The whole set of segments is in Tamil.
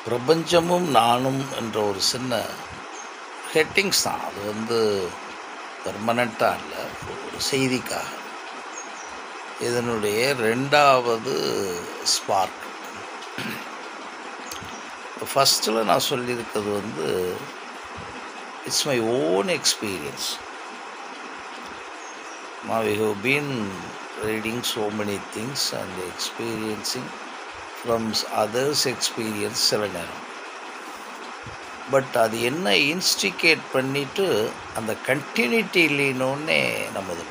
பிரபஞ்சமும் நானும் என்ற ஒரு சின்ன ஹெட்டிங்ஸ் தான். அது பெர்மனண்ட்டாக இல்லை, ஒரு செய்திக்காக. இதனுடைய 2வது ஸ்பார்க். ஃபஸ்ட்டில் நான் சொல்லியிருக்கிறது it's my own experience. Now we have been reading so many things and experiencing from others' experience சில நேரம். பட் அது என்ன இன்ஸ்டிகேட் பண்ணிவிட்டு அந்த கண்டினியூட்டி இல்லைன்னொன்னே நம்ம இது.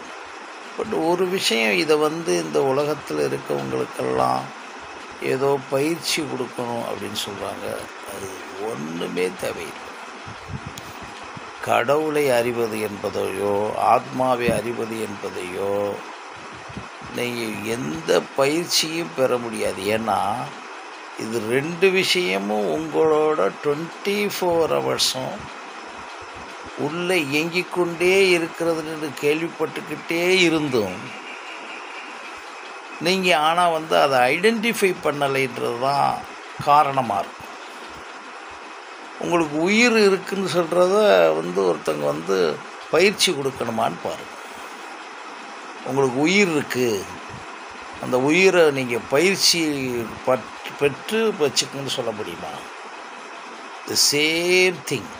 பட் ஒரு விஷயம், இதை இந்த உலகத்தில் இருக்கவங்களுக்கெல்லாம் ஏதோ பயிற்சி கொடுக்கணும் அப்படின்னு சொல்கிறாங்க. அது ஒன்றுமே தேவையில்லை. கடவுளை அறிவது என்பதையோ ஆத்மாவை அறிவது என்பதையோ நீங்கள் எந்த பயிற்சியும் பெற முடியாது. ஏன்னா இது 2 விஷயமும் உங்களோட 24 ஹவர்ஸும் உள்ளே இயங்கிக்கொண்டே இருக்கிறதுன்னு கேள்விப்பட்டுக்கிட்டே இருந்தும் நீங்கள் ஆனால் அதை ஐடென்டிஃபை பண்ணலைன்றது தான் காரணமாக இருக்கும். உங்களுக்கு உயிர் இருக்குதுன்னு சொல்கிறத ஒருத்தங்க பயிற்சி கொடுக்கணுமான்னு பாருங்கள். உங்களுக்கு உயிர் இருக்குது, அந்த உயிரை நீங்கள் பயிற்சி பெற்று வச்சுக்கணுன்னு சொல்ல முடியுமா? The same thing.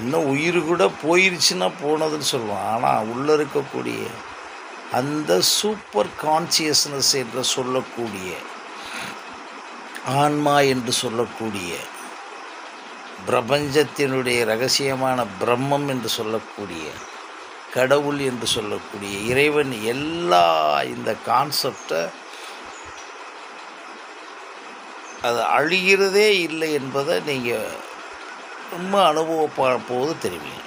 இன்னும் உயிர் கூட போயிடுச்சுன்னா போனதுன்னு சொல்லுவோம். ஆனால் உள்ளே இருக்கக்கூடிய அந்த சூப்பர் கான்சியஸ்னஸ் என்று சொல்லக்கூடிய ஆன்மா என்று சொல்லக்கூடிய பிரபஞ்சத்தினுடைய ரகசியமான பிரம்மம் என்று சொல்லக்கூடிய கடவுள் என்று சொல்லக்கூடிய இறைவன் எல்லா இந்த கான்செப்டை அது அழிகிறதே இல்லை என்பதை நீங்கள் ரொம்ப அனுபவப்போது தெரிவிங்க.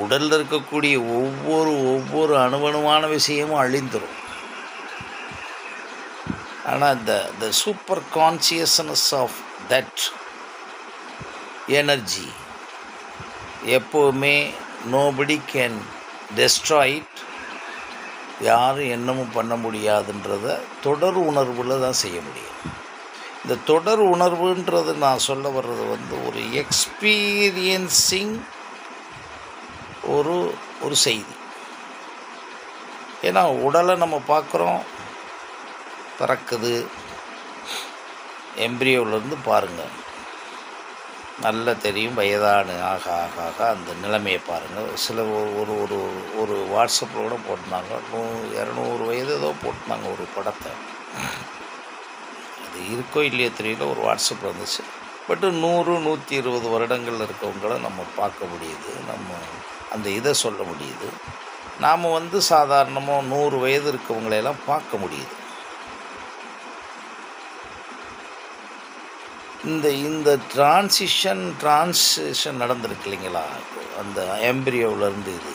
உடலில் இருக்கக்கூடிய ஒவ்வொரு அணுவணுவான விஷயமும் அழிந்துடும். ஆனால் the super consciousness of that energy எப்போவுமே nobody can destroy it. யாரும் என்னமும் பண்ண முடியாதுன்றத தொடர் உணர்வில் தான் செய்ய முடியும். இந்த தொடர் உணர்வுன்றது நான் சொல்ல வர்றது ஒரு எக்ஸ்பீரியன்சிங் ஒரு செய்தி. ஏன்னா உடலை நம்ம பார்க்குறோம், பிறக்குது, எம்ப்ரியோவிலேருந்து பாருங்கள், நல்லா தெரியும். வயதான ஆக ஆக ஆக அந்த நிலைமையை பாருங்கள். சில ஒரு வாட்ஸ்அப்பில் கூட போட்டிருந்தாங்க, 200 வயது ஏதோ போட்டிருந்தாங்க ஒரு படத்தை. அது இருக்கோ இல்லையோ தெரியல, ஒரு வாட்ஸ்அப்பில் வந்துச்சு. பட்டு 100-120 வருடங்கள் இருக்கவங்கள நம்ம பார்க்க முடியுது, நம்ம அந்த இதை சொல்ல முடியுது. நாம் சாதாரணமாக 100 வயது இருக்கவங்களையெல்லாம் பார்க்க முடியுது. இந்த டிரான்சிஷன் நடந்திருக்கு இல்லைங்களா, அந்த எம்ப்ரியோவிலேருந்து இது.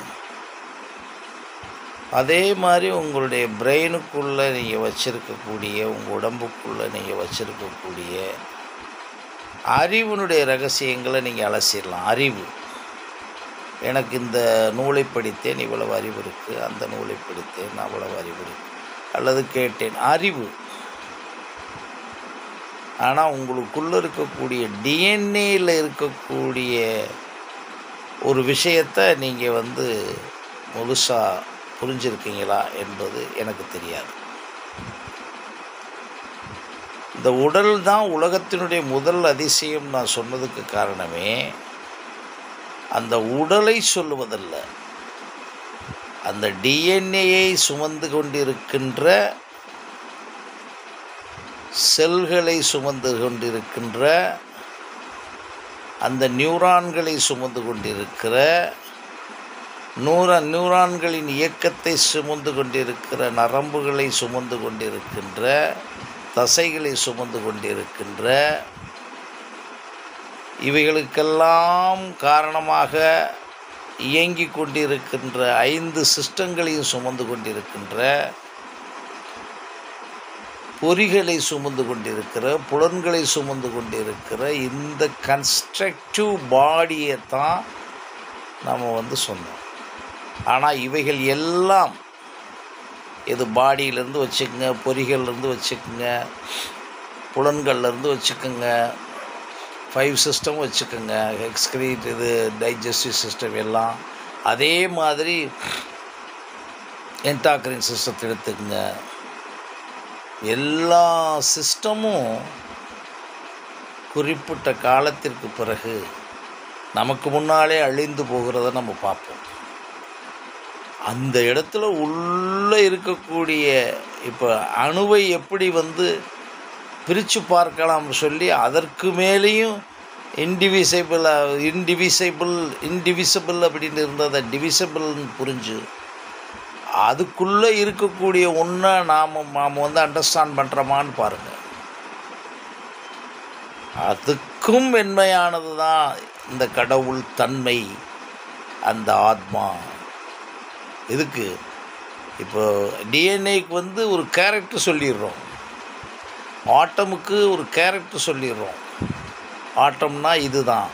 அதே மாதிரி உங்களுடைய பிரெயினுக்குள்ளே நீங்கள் வச்சுருக்கக்கூடிய, உங்கள் உடம்புக்குள்ளே நீங்கள் வச்சுருக்கக்கூடிய அறிவினுடைய ரகசியங்களை நீங்கள் அலசிடலாம். அறிவு, எனக்கு இந்த நூலை படித்தேன் இவ்வளவு அறிவு இருக்குது, அந்த நூலை படித்தேன் அவ்வளவு அறிவு இருக்குது, அல்லது கேட்டேன், அறிவு. ஆனால் உங்களுக்குள்ளே இருக்கக்கூடிய டிஎன்ஏயில் இருக்கக்கூடிய ஒரு விஷயத்தை நீங்கள் முழுசாக புரிஞ்சிருக்கீங்களா என்பது எனக்கு தெரியாது. இந்த உடல் தான் உலகத்தினுடைய முதல் அதிசயம் நான் சொன்னதுக்கு காரணமே அந்த உடலை சொல்லுவதல்ல, அந்த டிஎன்ஏயை சுமந்து கொண்டிருக்கின்ற செல்களை சுமந்து கொண்டிருக்கின்ற அந்த நியூரான்களை சுமந்து கொண்டிருக்கிற நியூரான்களின் இயக்கத்தை சுமந்து கொண்டிருக்கிற நரம்புகளை சுமந்து கொண்டிருக்கின்ற தசைகளை சுமந்து கொண்டிருக்கின்ற இவைகளுக்கெல்லாம் காரணமாக இயங்கி கொண்டிருக்கின்ற 5 சிஸ்டங்களையும் சுமந்து கொண்டிருக்கின்ற பொறிகளை சுமந்து கொண்டிருக்கிற புலன்களை சுமந்து கொண்டிருக்கிற இந்த கன்ஸ்ட்ரக்டிவ் பாடியை தான் நம்ம சொன்னோம். ஆனால் இவைகள் எல்லாம் இது பாடியிலேருந்து வச்சுக்கோங்க, பொறிகள்லேருந்து வச்சுக்கோங்க, புலன்கள்லேருந்து வச்சுக்கோங்க, 5 சிஸ்டம் வச்சுக்கோங்க, எக்ஸ்க்ரீட் இது டைஜஸ்டிவ் சிஸ்டம் எல்லாம். அதே மாதிரி என்டாக்ரின் சிஸ்டத்தை எடுத்துக்கோங்க. எல்லா சிஸ்டமும் குறிப்பிட்ட காலத்திற்கு பிறகு நமக்கு முன்னாலே அழிந்து போகிறத நம்ம பார்ப்போம். அந்த இடத்துல உள்ளே இருக்கக்கூடிய இப்போ அணுவை எப்படி பிரித்து பார்க்கலாம் சொல்லி அதற்கு மேலேயும் இன்டிவிசிபிள் அப்படின்னு இருந்ததை டிவிசிபிள்னு புரிஞ்சு அதுக்குள்ளே இருக்கக்கூடிய ஒன்றை நாம் அண்டர்ஸ்டாண்ட் பண்ணுறோமான்னு பாருங்கள். அதுக்கும் மென்மையானது தான் இந்த கடவுள் தன்மை, அந்த ஆத்மா. இதுக்கு இப்போ டிஎன்ஏக்கு ஒரு கேரக்டர் சொல்லிடுறோம், ஆட்டமுக்கு ஒரு கேரக்டர் சொல்லிடுறோம். ஆட்டம்னா இது தான்.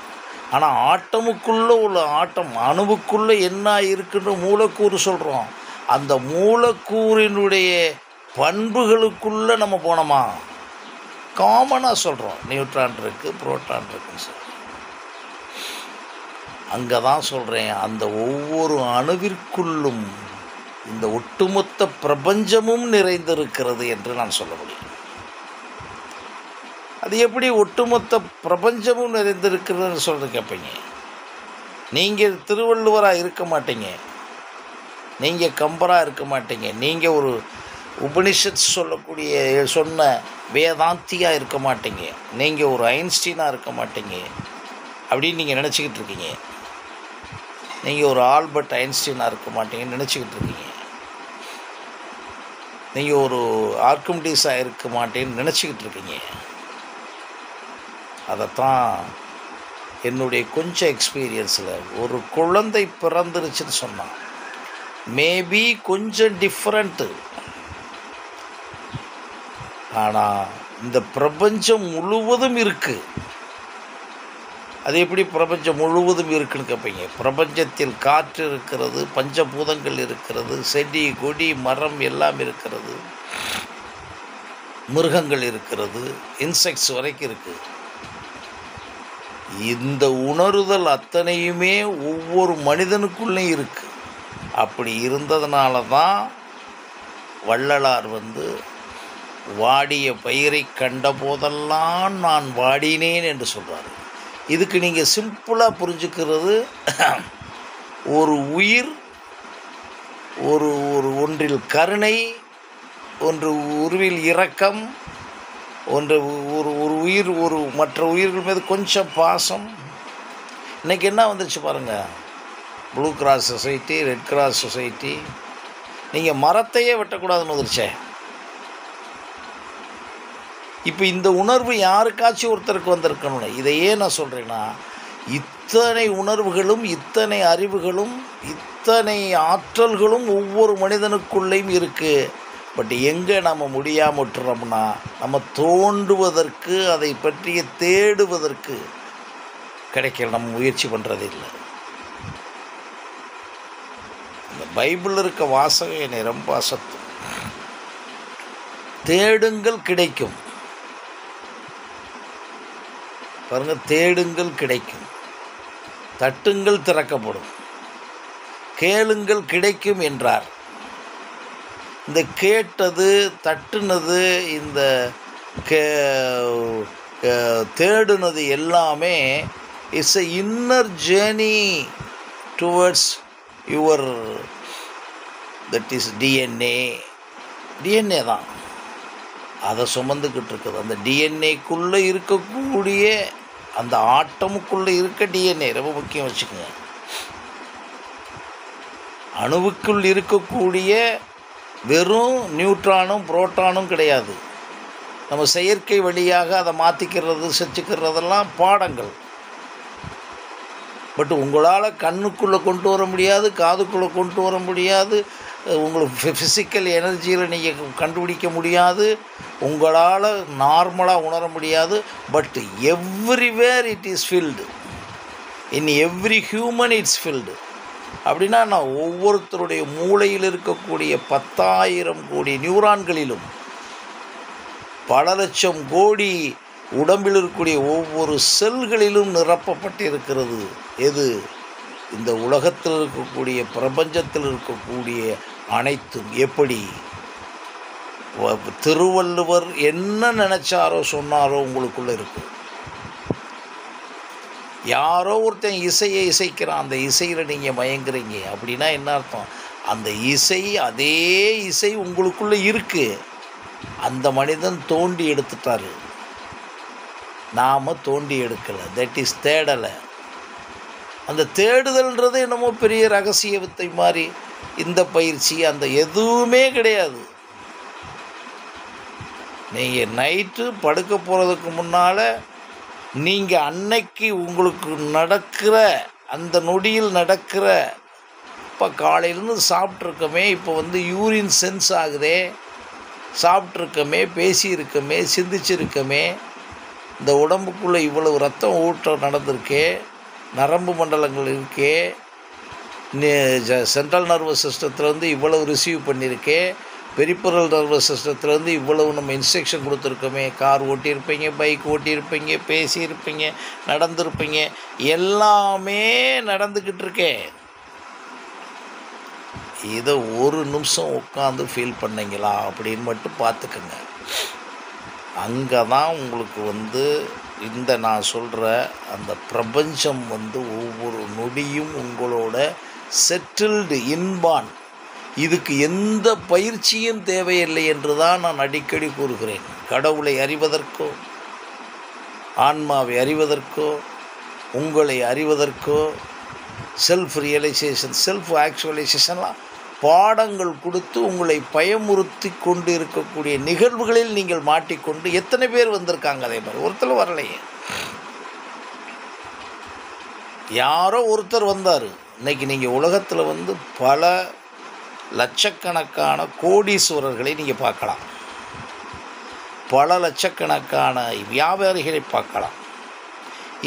ஆனால் ஆட்டமுக்குள்ளே உள்ள ஆட்டம், அணுவுக்குள்ளே என்ன இருக்குன்ற மூலக்கூறு சொல்கிறோம். அந்த மூலக்கூறினுடைய பண்புகளுக்குள்ளே நம்ம போனோமா, காமனாக சொல்கிறோம். நியூட்ரான் இருக்குது, புரோட்டான் இருக்குன்னு சொல்கிறோம். அங்கே தான் சொல்கிறேன், அந்த ஒவ்வொரு அணுவிற்குள்ளும் இந்த ஒட்டுமொத்த பிரபஞ்சமும் நிறைந்திருக்கிறது என்று நான் சொல்ல முடியும். அது எப்படி ஒட்டுமொத்த பிரபஞ்சமும் நிறைந்திருக்கிறதுன்னு சொல்கிறது கேட்பீங்க. நீங்கள் திருவள்ளுவராக இருக்க மாட்டீங்க, நீங்கள் கம்பராக இருக்க மாட்டீங்க, நீங்கள் ஒரு உபனிஷத் சொன்ன வேதாந்தியாக இருக்க மாட்டீங்க, நீங்கள் ஒரு ஐன்ஸ்டீனாக இருக்க மாட்டீங்க அப்படின்னு நீங்கள் நினச்சிக்கிட்டு இருக்கீங்க. நீங்கள் ஒரு ஆல்பர்ட் ஐன்ஸ்டீனாக இருக்க மாட்டீங்கன்னு நினச்சிக்கிட்டு இருக்கீங்க. நீங்கள் ஒரு ஆர்கிமிடிஸாக இருக்க மாட்டேன்னு நினச்சிக்கிட்டு இருக்கீங்க. அதைத்தான் என்னுடைய கொஞ்சம் எக்ஸ்பீரியன்ஸில், ஒரு குழந்தை பிறந்துருச்சுன்னு சொன்னான், மேபி கொஞ்சம் டிஃப்ரெண்ட்டு, ஆனால் இந்த பிரபஞ்சம் முழுவதும் இருக்குது. அது எப்படி பிரபஞ்சம் முழுவதும் இருக்குன்னு கேட்பீங்க. பிரபஞ்சத்தில் காற்று இருக்கிறது, பஞ்சபூதங்கள் இருக்கிறது, செடி கொடி மரம் எல்லாம் இருக்கிறது, மிருகங்கள் இருக்கிறது, இன்செக்ட்ஸ் வரைக்கும் இருக்குது. இந்த உணருதல் அத்தனையுமே ஒவ்வொரு மனிதனுக்குள்ளேயும் இருக்குது. அப்படி இருந்ததுனால தான் வள்ளலார் வாடிய பயிரை கண்ட போதெல்லாம் நான் வாடினேன் என்று சொல்கிறார். இதுக்கு நீங்கள் சிம்பிளாக புரிஞ்சுக்கிறது, ஒரு உயிர் ஒன்றில் கருணை, ஒன்று உருவில் இரக்கம், ஒரு உயிர் மற்ற உயிர்கள் மீது கொஞ்சம் பாசம். இன்றைக்கி என்ன வந்துச்சு பாருங்கள், blue cross society, red cross society. நீங்கள் மரத்தையே வெட்டக்கூடாதுன்னு வந்துருச்சே. இப்போ இந்த உணர்வு யாருக்காச்சும் ஒருத்தருக்கு வந்திருக்கணும்னு. இதையே நான் சொல்கிறேன்னா, இத்தனை உணர்வுகளும், இத்தனை அறிவுகளும், இத்தனை ஆற்றல்களும் ஒவ்வொரு மனிதனுக்குள்ளேயும் இருக்குது. பட் எங்கே நம்ம முடியாமல் விட்டுறோம்னா, நம்ம தோண்டுவதற்கு, அதை பற்றிய தேடுவதற்கு கிடைக்கல, நம்ம முயற்சி பண்ணுறது இல்லை. இந்த பைபிளில் இருக்க வாசகம் என்னை ரொம்ப அசத்தும். தேடுங்கள் கிடைக்கும். பாருங்கள், தேடுங்கள் கிடைக்கும், தட்டுங்கள் திறக்கப்படும், கேளுங்கள் கிடைக்கும் என்றார். இந்த கேட்டது, தட்டுனது, இந்த தேடுனது எல்லாமே it's a inner journey towards your, that is DNA தான் அதை சுமந்துக்கிட்டு இருக்குது. அந்த டிஎன்ஏக்குள்ளே இருக்கக்கூடிய, அந்த ஆட்டமுக்குள்ளே இருக்க டிஎன்ஏ ரொம்ப முக்கியம் வச்சுக்கோங்க. அணுவுக்குள் இருக்கக்கூடிய வெறும் நியூட்ரானும் புரோட்டானும் கிடையாது. நம்ம செயற்கை வழியாக அதை மாற்றிக்கிறது, செஞ்சுக்கிறதெல்லாம் பாடங்கள். பட் உங்களால் கண்ணுக்குள்ளே கொண்டு வர முடியாது, காதுக்குள்ளே கொண்டு வர முடியாது, உங்களுக்கு ஃபிசிக்கல் எனர்ஜியில் நீங்கள் கண்டுபிடிக்க முடியாது, உங்களால் நார்மலாக உணர முடியாது. But everywhere it is field, in every human it's field. அப்படின்னா நான் ஒவ்வொருத்தருடைய மூளையில் இருக்கக்கூடிய 10,000 கோடி நியூரான்களிலும் பல லட்சம் கோடி உடம்பில் இருக்கக்கூடிய ஒவ்வொரு செல்களிலும் நிரப்பப்பட்டிருக்கிறது. எது? இந்த உலகத்தில் இருக்கக்கூடிய பிரபஞ்சத்தில் இருக்கக்கூடிய அனைத்தும். எப்படி? திருவள்ளுவர் என்ன நினச்சாரோ சொன்னாரோ உங்களுக்குள்ளே இருக்கும். யாரோ ஒருத்தன் இசையை இசைக்கிறான், அந்த இசையில் நீங்கள் மயங்குறீங்க அப்படின்னா என்ன அர்த்தம்? அந்த இசை, அதே இசை உங்களுக்குள்ளே இருக்குது. அந்த மனிதன் தோண்டி எடுத்துட்டாரு, நாம் தோண்டி எடுக்கலை. தட் இஸ் தேடலை. அந்த தேடுதல்ன்றது என்னமோ பெரிய ரகசிய வித்தை மாதிரி, இந்த பயிற்சி அந்த எதுவுமே கிடையாது. நீங்கள் நைட்டு படுக்க போகிறதுக்கு முன்னால் நீங்கள் அன்னைக்கு உங்களுக்கு நடக்கிற அந்த நொடியில் நடக்கிற, இப்போ காலையிலேருந்து சாப்பிட்ருக்கோமே, இப்போ யூரின் சென்ஸ் ஆகுதே, சாப்பிட்ருக்கோமே, பேசியிருக்கோமே, சிந்திச்சிருக்கோமே, இந்த உடம்புக்குள்ளே இவ்வளவு ரத்தம் ஓட்டம் நடந்திருக்கே, நரம்பு மண்டலங்கள் இருக்கே, சென்ட்ரல் நர்வஸ் சிஸ்டத்துலேருந்து இவ்வளவு ரிசீவ் பண்ணியிருக்கே, பெரிபரல் நர்வஸ் சிஸ்டத்துலேருந்து இவ்வளவு நம்ம இன்ஸ்ட்ரக்ஷன் கொடுத்துருக்கோமே. கார் ஓட்டியிருப்பீங்க, பைக் ஓட்டியிருப்பீங்க, பேசியிருப்பீங்க, நடந்திருப்பீங்க, எல்லாமே நடந்துக்கிட்டு இருக்கே. இதை ஒரு நிமிஷம் உட்காந்து ஃபீல் பண்ணிங்களா அப்படின்னு மட்டும் பார்த்துக்கங்க. அங்கே தான் உங்களுக்கு இந்த நான் சொல்கிற அந்த பிரபஞ்சம் ஒவ்வொரு நொடியும் உங்களோட செட்டில்டு இன்பான். இதுக்கு எந்த பயிற்சியும் தேவையில்லை என்று தான் நான் அடிக்கடி கூறுகிறேன். கடவுளை அறிவதற்கோ, ஆன்மாவை அறிவதற்கோ, உங்களை அறிவதற்கோ, செல்ஃப் ரியலைசேஷன், செல்ஃப் ஆக்சுவலைசேஷன்லாம் பாடங்கள் கொடுத்து உங்களை பயமுறுத்தி கொண்டு இருக்கக்கூடிய நிகழ்வுகளில் நீங்கள் மாட்டிக்கொண்டு எத்தனை பேர் வந்திருக்காங்க? அதே மாதிரி ஒருத்தர் வரலையே. யாரோ ஒருத்தர் வந்தார். இன்றைக்கி நீங்கள் உலகத்தில் பல லட்சக்கணக்கான கோடீஸ்வரர்களை நீங்கள் பார்க்கலாம், பல லட்சக்கணக்கான வியாபாரிகளை பார்க்கலாம்,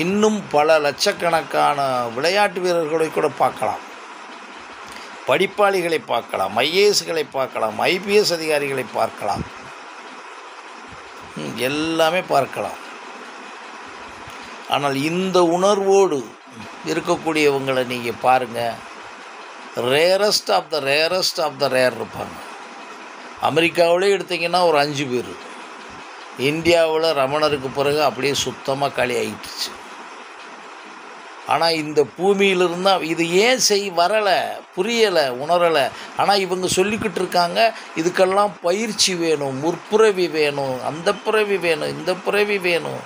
இன்னும் பல லட்சக்கணக்கான விளையாட்டு வீரர்களை கூட பார்க்கலாம், படிப்பாளிகளை பார்க்கலாம், ஐஏஎஸ்களை பார்க்கலாம், ஐபிஎஸ் அதிகாரிகளை பார்க்கலாம், எல்லாமே பார்க்கலாம். ஆனால் இந்த உணர்வோடு இருக்கக்கூடியவங்களை நீங்கள் பாருங்கள், rarest of the rarest of the rare இருப்பாங்க. அமெரிக்காவிலே எடுத்திங்கன்னா ஒரு 5 பேர். இந்தியாவில் ரமணருக்கு பிறகு அப்படியே சுத்தமாக காலி ஆகிட்டுச்சு. ஆனால் இந்த பூமியிலிருந்தால் இது ஏன் வரலை, புரியலை, உணரலை. ஆனால் இவங்க சொல்லிக்கிட்டு இருக்காங்க, இதுக்கெல்லாம் பயிற்சி வேணும், முற்பிறவி வேணும், அந்த பிறவி வேணும், இந்த பிறவி வேணும்.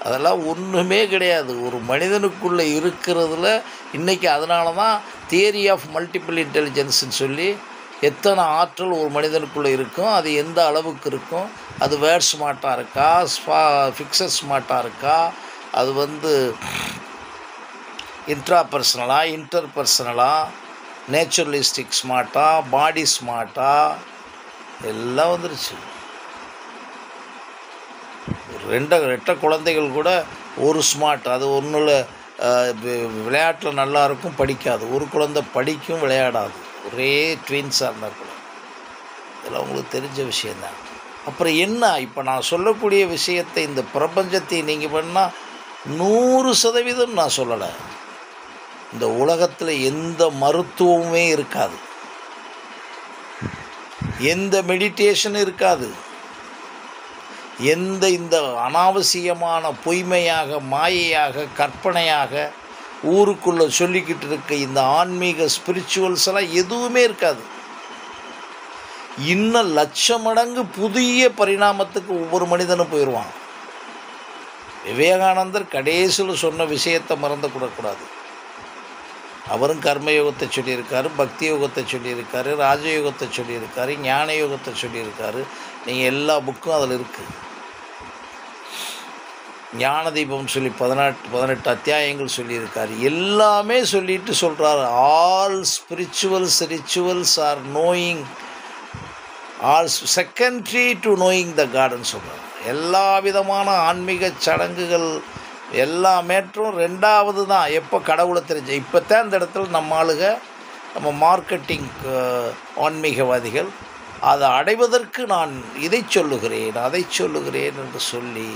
அதெல்லாம் ஒன்றுமே கிடையாது. ஒரு மனிதனுக்குள்ளே இருக்கிறதுல இன்றைக்கி அதனால தான் தியரி ஆஃப் மல்டிபிள் இன்டெலிஜென்ஸ்ன்னு சொல்லி எத்தனை ஆற்றல் ஒரு மனிதனுக்குள்ளே இருக்கும், அது எந்த அளவுக்கு இருக்கும், அது வேர்ட் ஸ்மார்ட்டாக இருக்கா, ஃபிக்ஸட் ஸ்மார்ட்டாக இருக்கா, அது இன்ட்ராபர்சனலா, இன்டர்பர்சனலா, நேச்சுரலிஸ்டிக் ஸ்மார்ட்டா, பாடி ஸ்மார்ட்டா, எல்லாம் வந்துருச்சு. ரெட்டை குழந்தைகள் கூட ஒரு ஸ்மார்ட், அது ஒன்றில் விளையாட்டில் நல்லாயிருக்கும், படிக்காது. ஒரு குழந்தை படிக்கும், விளையாடாது. ஒரே ட்வின்ஸாக இருந்தால் கூட. இதெல்லாம் உங்களுக்கு தெரிஞ்ச விஷயந்தான். அப்புறம் என்ன, இப்போ நான் சொல்லக்கூடிய விஷயத்தை, இந்த பிரபஞ்சத்தை நீங்கள் பண்ணால் 100% நான் சொல்லலை. இந்த உலகத்தில் எந்த மருத்துவமுமே இருக்காது, எந்த மெடிடேஷனும் இருக்காது, இந்த அனாவசியமான பொய்மையாக, மாயையாக, கற்பனையாக ஊருக்குள்ளே சொல்லிக்கிட்டு இருக்க இந்த ஆன்மீக ஸ்பிரிச்சுவல்ஸ் எல்லாம் எதுவுமே இருக்காது. இன்னும் 1,00,000 மடங்கு புதிய பரிணாமத்துக்கு ஒவ்வொரு மனிதனும் போயிடுவான். விவேகானந்தர் கடைசியில் சொன்ன விஷயத்தை மறந்துக்கூடக்கூடாது. அவரும் கர்மயோகத்தை சொல்லியிருக்காரு, பக்தி யோகத்தை சொல்லியிருக்காரு, ராஜயோகத்தை சொல்லியிருக்காரு, ஞான யோகத்தை சொல்லியிருக்காரு. நீங்கள் எல்லா புக்கும் அதில் இருக்குது. ஞான தீபம் சொல்லி 18 அத்தியாயங்கள் சொல்லியிருக்காரு. எல்லாமே சொல்லிட்டு சொல்கிறார், all spirituals rituals are knowing, all secondary to knowing the காட்னு சொல்கிறார். எல்லா விதமான ஆன்மீக சடங்குகள், எல்லா மேட்டரும் 2வது தான். எப்போ கடவுளை தெரிஞ்ச இப்போ தான் இந்த இடத்துல நம்ம ஆளுங்க, நம்ம மார்க்கெட்டிங் ஆன்மீகவாதிகள் அதை அடைவதற்கு நான் இதை சொல்லுகிறேன் அதை சொல்லுகிறேன் என்று சொல்லி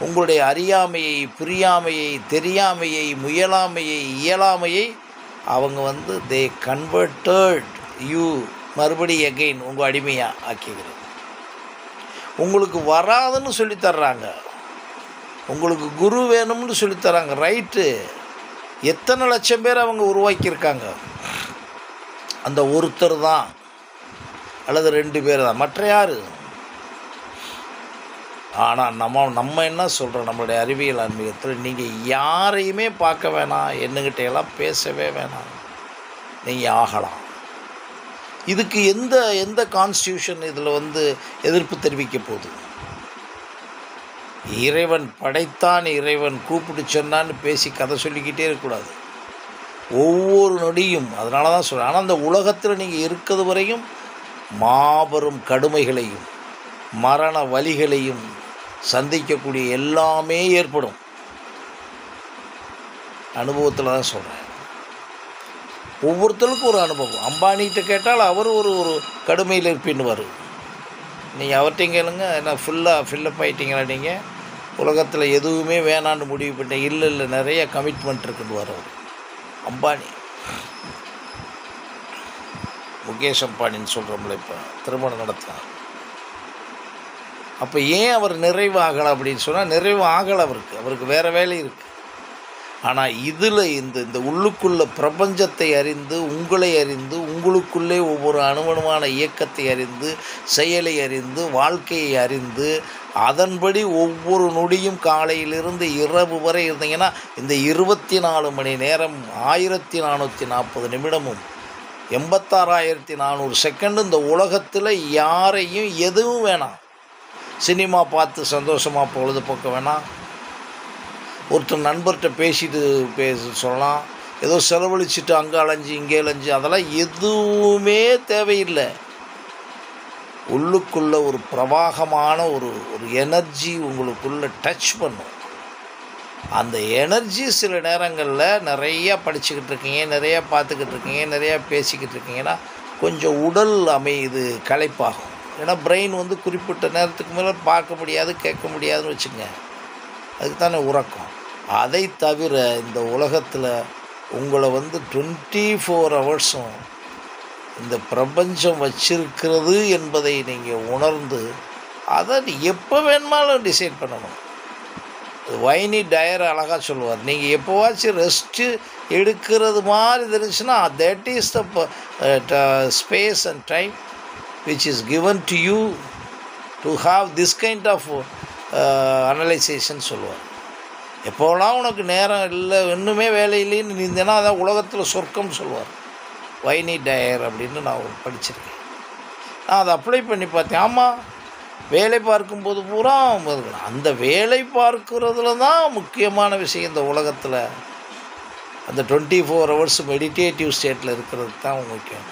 உங்களுடைய அறியாமையை, புரியாமையை, தெரியாமையை, முயலாமையை, இயலாமையை அவங்க தே கன்வெர்டட் யூ மறுபடி எகெயின் உங்கள் அடிமையாக ஆக்கிக்கிறது. உங்களுக்கு வராதுன்னு சொல்லித்தர்றாங்க, உங்களுக்கு குரு வேணும்னு சொல்லித்தராங்க. ரைட்டு, எத்தனை லட்சம் பேர் அவங்க உருவாக்கியிருக்காங்க. அந்த ஒருத்தர் தான் அல்லது 2 பேர் தான், மற்ற யார்? ஆனால் நம்ம என்ன சொல்கிறோம், நம்மளுடைய அறிவியல் ஆன்மீகத்தில் நீங்கள் யாரையுமே பார்க்க வேணாம், என்னகிட்டையெல்லாம் பேசவே வேணாம், நீங்கள் ஆகலாம். இதுக்கு எந்த கான்ஸ்டியூஷன் இதில் எதிர்ப்பு தெரிவிக்க போகுது? இறைவன் படைத்தான், இறைவன் கூப்பிட்டு சொன்னான்னு பேசி கதை சொல்லிக்கிட்டே இருக்கக்கூடாது. ஒவ்வொரு நொடியும் அதனால தான் சொல்கிறேன். ஆனால் அந்த உலகத்தில் நீங்கள் இருக்கிறது வரையும் மாபெரும் கடுமைகளையும் மரண வலிகளையும் சந்திக்கக்கூடிய எல்லாமே ஏற்படும். அனுபவத்தில் தான் சொல்கிறேன். ஒவ்வொருத்தருக்கும் ஒரு அனுபவம். அம்பானிகிட்ட கேட்டால் அவர் ஒரு கடுமையில் இருப்பின்னுவார். நீங்கள் அவர்கிட்ட கேளுங்க, என்ன ஃபில்லப் ஆகிட்டீங்களா நீங்கள், உலகத்தில் எதுவுமே வேணான்னு முடிவு பண்ணிட்டேன். இல்லை நிறைய கமிட்மெண்ட் இருக்குன்னு அவர். அம்பானி, முகேஷ் அம்பானின்னு சொல்கிறோம்ல, இப்போ திருமணம் நடத்தினார். அப்போ ஏன் அவர் நிறைவு ஆகலை அப்படின்னு சொன்னால், நிறைவு ஆகலை, அவருக்கு வேறு வேலை இருக்குது. ஆனால் இதில் இந்த உள்ளுக்குள்ள பிரபஞ்சத்தை அறிந்து, உங்களை அறிந்து, உங்களுக்குள்ளே ஒவ்வொரு அணுவணுவான இயக்கத்தை அறிந்து, செயலை அறிந்து, வாழ்க்கையை அறிந்து, அதன்படி ஒவ்வொரு நொடியும் காலையிலிருந்து இரவு வரை இருந்தீங்கன்னா, இந்த 24 மணி நேரம் 1440 நிமிடமும் 86,400 செகண்டு இந்த உலகத்தில் யாரையும் எதுவும் வேணாம். சினிமா பார்த்து சந்தோஷமாக பொழுதுபோக்க வேணாம். ஒருத்தர் நண்பர்கிட்ட பேசிட்டு சொல்லலாம். ஏதோ செலவழிச்சிட்டு அங்கே அலைஞ்சு இங்கே அலைஞ்சு அதெல்லாம் எதுவுமே தேவையில்லை. உள்ளுக்குள்ளே ஒரு பிரவாகமான ஒரு எனர்ஜி உங்களுக்குள்ளே டச் பண்ணும். அந்த எனர்ஜி சில நேரங்களில் நிறையா படிச்சுக்கிட்டு இருக்கீங்க, நிறையா பார்த்துக்கிட்டு இருக்கீங்க, நிறையா பேசிக்கிட்டு இருக்கீங்கன்னா கொஞ்சம் உடல் இது களைப்பாகும். ஏன்னா பிரெயின் குறிப்பிட்ட நேரத்துக்கு மேலே பார்க்க முடியாது, கேட்க முடியாதுன்னு வச்சுங்க. அதுக்கு தானே உறக்கம். அதை தவிர இந்த உலகத்தில் உங்களை 24 ஹவர்ஸும் இந்த பிரபஞ்சம் வச்சிருக்கிறது என்பதை நீங்கள் உணர்ந்து அதை எப்போ வேணுமாலும் டிசைட் பண்ணணும். வைனி டயர் அழகாக சொல்லுவார், நீங்கள் எப்போவாச்சும் ரெஸ்ட்டு எடுக்கிறது மாதிரி தெரிஞ்சுன்னா that is the space and time which is given to you to have this kind of analysation சொல்லுவார். எப்போலாம் உனக்கு நேரம் இல்லை, இன்னுமே வேலை இல்லைன்னு இருந்தேன்னா அதான் உலகத்தில் சொர்க்கம்னு சொல்லுவார். வைனி டயர் அப்படின்னு நான் படிச்சிருக்கேன். நான் அதை அப்ளை பண்ணி பார்த்தேன். ஆமாம், வேலை பார்க்கும்போது பூரா அந்த வேலை பார்க்குறதுல தான் முக்கியமான விஷயம். இந்த உலகத்தில் அந்த 24 ஹவர்ஸ் மெடிடேட்டிவ் ஸ்டேட்டில் இருக்கிறது தான் முக்கியம்.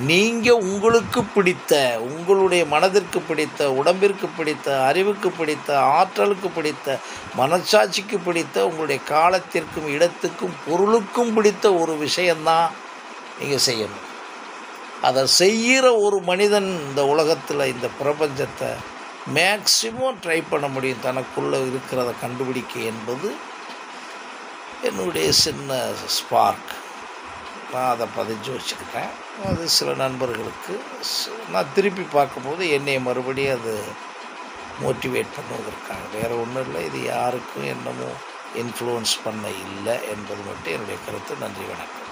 நீங்கள் உங்களுக்கு பிடித்த, உங்களுடைய மனதிற்கு பிடித்த, உடம்பிற்கு பிடித்த, அறிவுக்கு பிடித்த, ஆற்றலுக்கு பிடித்த, மனச்சாட்சிக்கு பிடித்த, உங்களுடைய காலத்திற்கும் இடத்துக்கும் பொருளுக்கும் பிடித்த ஒரு விஷயந்தான் நீங்கள் செய்யணும். அதை செய்கிற ஒரு மனிதன் இந்த உலகத்தில் இந்த பிரபஞ்சத்தை மேக்சிமம் ட்ரை பண்ண முடியும், தனக்குள்ளே இருக்கிறத கண்டுபிடிக்க என்பது என்னுடைய சின்ன ஸ்பார்க். நான் அதை பதிஞ்சு வச்சுக்கிட்டேன். அது சில நண்பர்களுக்கு நான் திருப்பி பார்க்கும்போது என்னை மறுபடியும் அது மோட்டிவேட் பண்ணுவதற்காக, வேறு ஒன்றும் இல்லை. இது யாருக்கும் என்னமோ இன்ஃப்ளூயன்ஸ் பண்ண இல்லை என்பது மட்டும் என்னுடைய கருத்து. நன்றி, வணக்கம்.